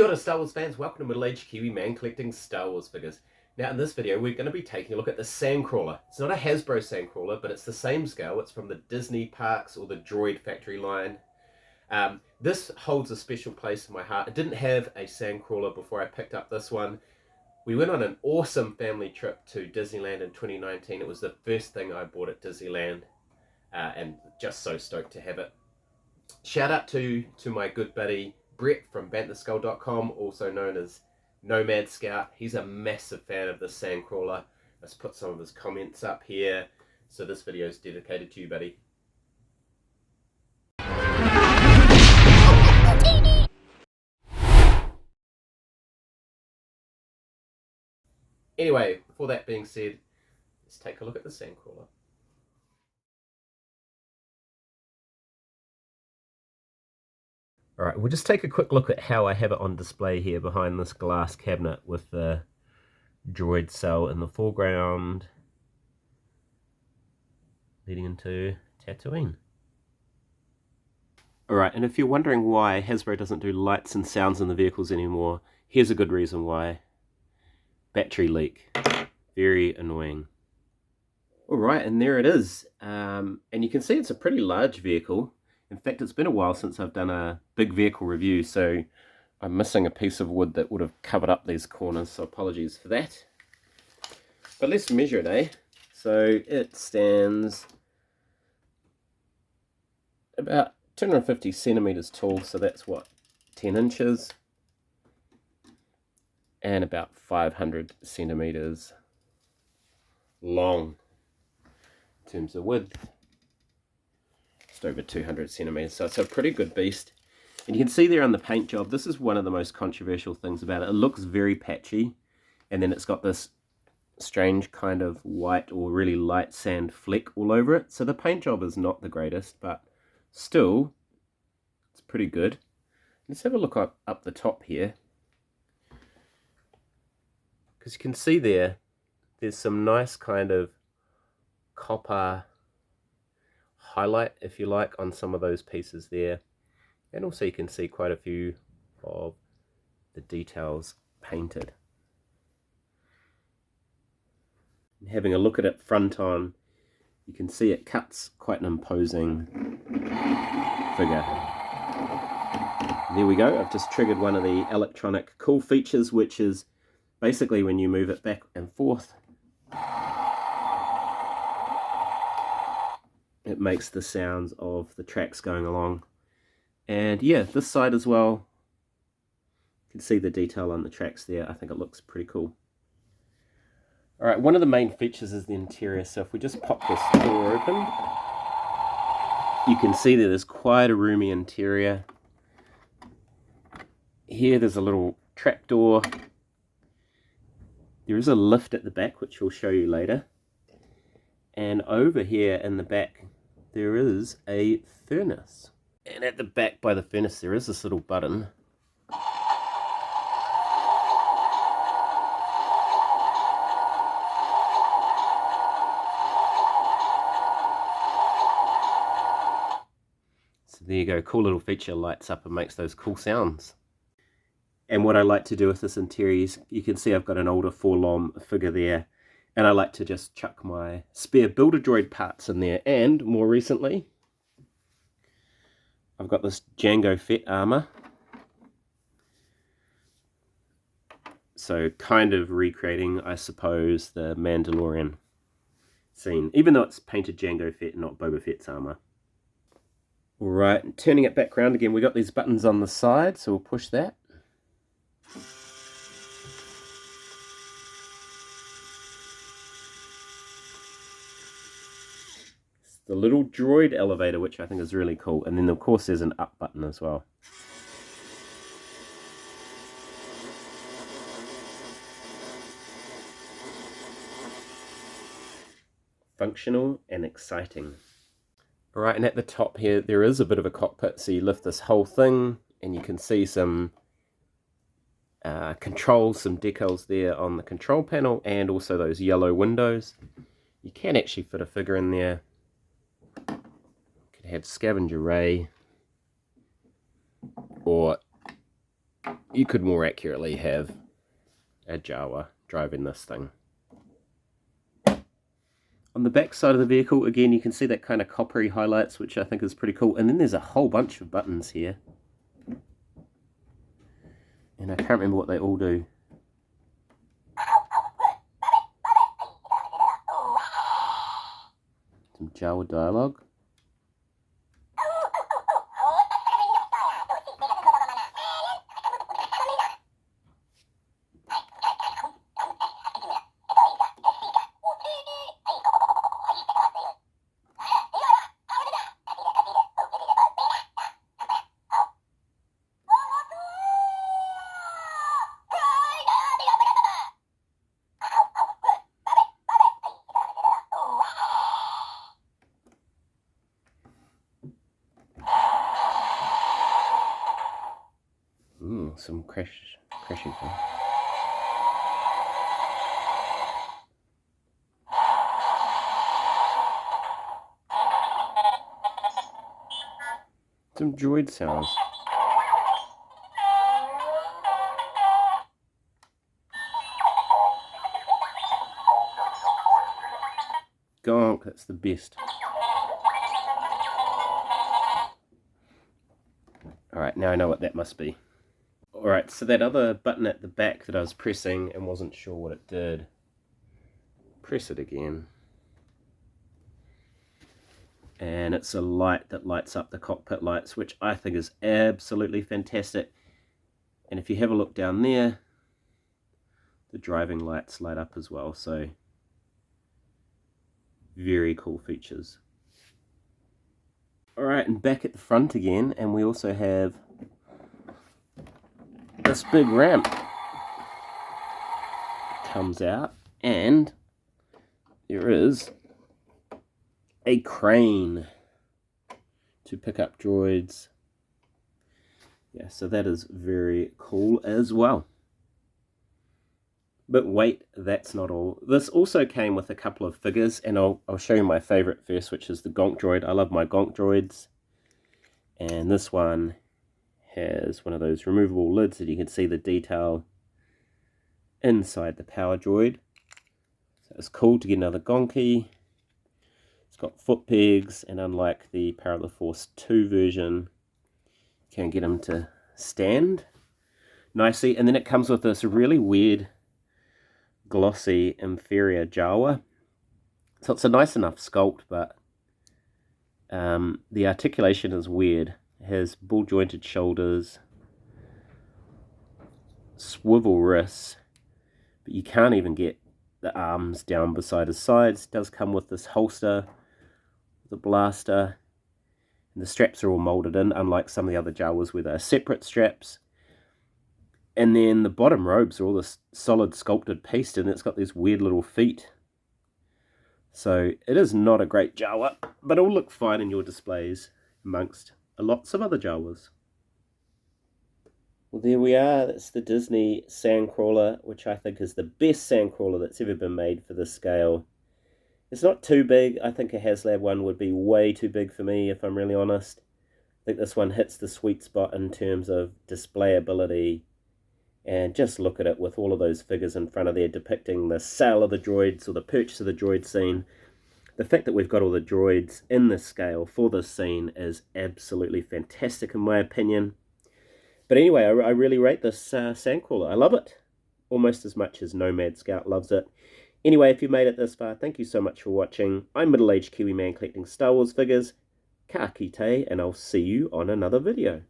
Kia ora Star Wars fans, welcome to middle-aged Kiwi man collecting Star Wars figures. Now in this video we're going to be taking a look at the Sandcrawler. It's not a Hasbro Sandcrawler, but it's the same scale. It's from the Disney Parks or the Droid Factory line. This holds a special place in my heart. I didn't have a Sandcrawler before I picked up this one. We went on an awesome family trip to Disneyland in 2019. It was the first thing I bought at Disneyland and just so stoked to have it. Shout out to my good buddy Brett from bantherskull.com, also known as Nomad Scout. He's a massive fan of this Sandcrawler. Let's put some of his comments up here. So this video is dedicated to you, buddy. Anyway, before that being said, let's take a look at the Sandcrawler. Alright, we'll just take a quick look at how I have it on display here behind this glass cabinet with the droid cell in the foreground leading into Tatooine. Alright, and if you're wondering why Hasbro doesn't do lights and sounds in the vehicles anymore, here's a good reason why. Battery leak. Very annoying. Alright, and there it is. And you can see it's a pretty large vehicle. In fact, it's been a while since I've done a big vehicle review, so I'm missing a piece of wood that would have covered up these corners, so apologies for that. But let's measure it, eh? So it stands about 250 centimeters tall, so that's what, 10 inches? And about 500 centimeters long in terms of width. Over 200 centimeters, so it's a pretty good beast. And you can see there on the paint job, this is one of the most controversial things about it. It looks very patchy, and then it's got this strange kind of white or really light sand fleck all over it. So the paint job is not the greatest, but still it's pretty good. Let's have a look up the top here, because you can see there's some nice kind of copper highlight, if you like, on some of those pieces there, and also you can see quite a few of the details painted. And having a look at it front on, you can see it cuts quite an imposing figure. There we go. I've just triggered one of the electronic cool features, which is basically when you move it back and forth, it makes the sounds of the tracks going along. And yeah, this side as well, you can see the detail on the tracks there. I think it looks pretty cool. Alright, one of the main features is the interior, so if we just pop this door open, you can see that there's quite a roomy interior. Here there's a little trapdoor. There is a lift at the back, which we'll show you later. And over here in the back, there is a furnace. And at the back by the furnace, there is this little button. So there you go, cool little feature, lights up and makes those cool sounds. And what I like to do with this interior is, you can see I've got an older 4LOM figure there. And I like to just chuck my spare Build-A-Droid parts in there. And more recently, I've got this Jango Fett armor. So kind of recreating, I suppose, the Mandalorian scene. Even though it's painted Jango Fett, not Boba Fett's armor. Alright, turning it back around again, we got these buttons on the side, so we'll push that. The little droid elevator, which I think is really cool. And then of course there's an up button as well. Functional and exciting. Alright, and at the top here there is a bit of a cockpit, so you lift this whole thing and you can see some controls, some decals there on the control panel, and also those yellow windows. You can actually fit a figure in there. Have Scavenger Ray, or you could more accurately have a Jawa driving this thing. On the back side of the vehicle, again, you can see that kind of coppery highlights, which I think is pretty cool. And then there's a whole bunch of buttons here. And I can't remember what they all do. Some Jawa dialogue. Some crashing thing. Some droid sounds. Gonk, that's the best. Alright, now I know what that must be. Alright, so that other button at the back that I was pressing and wasn't sure what it did, press it again. And it's a light that lights up the cockpit lights, which I think is absolutely fantastic. And if you have a look down there, the driving lights light up as well, so very cool features. Alright, and back at the front again, and we also have this big ramp comes out, and there is a crane to pick up droids. Yeah, so that is very cool as well. But wait, that's not all. This also came with a couple of figures, and I'll show you my favorite first, which is the Gonk droid. I love my Gonk droids. And this one has one of those removable lids that you can see the detail inside the power droid. So it's cool to get another Gonky. It's got foot pegs, and unlike the Power of the Force 2 version, you can get them to stand nicely. And then it comes with this really weird glossy inferior Jawa. So it's a nice enough sculpt, but the articulation is weird. It has ball jointed shoulders, swivel wrists, but you can't even get the arms down beside his sides. It does come with this holster, the blaster, and the straps are all molded in, unlike some of the other Jawas where they're separate straps. And then the bottom robes are all this solid sculpted piece, and it's got these weird little feet. So it is not a great Jawa, but it'll look fine in your displays amongst lots of other Jawas. Well, there we are. That's the Disney Sandcrawler, which I think is the best Sandcrawler that's ever been made for this scale. It's not too big. I think a HasLab one would be way too big for me, if I'm really honest. I think this one hits the sweet spot in terms of displayability. And just look at it with all of those figures in front of there depicting the sale of the droids or the purchase of the droid scene. The fact that we've got all the droids in this scale for this scene is absolutely fantastic in my opinion. But anyway, I really rate this Sandcrawler. I love it almost as much as Nomad Scout loves it. Anyway, if you made it this far, thank you so much for watching. I'm middle-aged Kiwi man collecting Star Wars figures. Ka kite, and I'll see you on another video.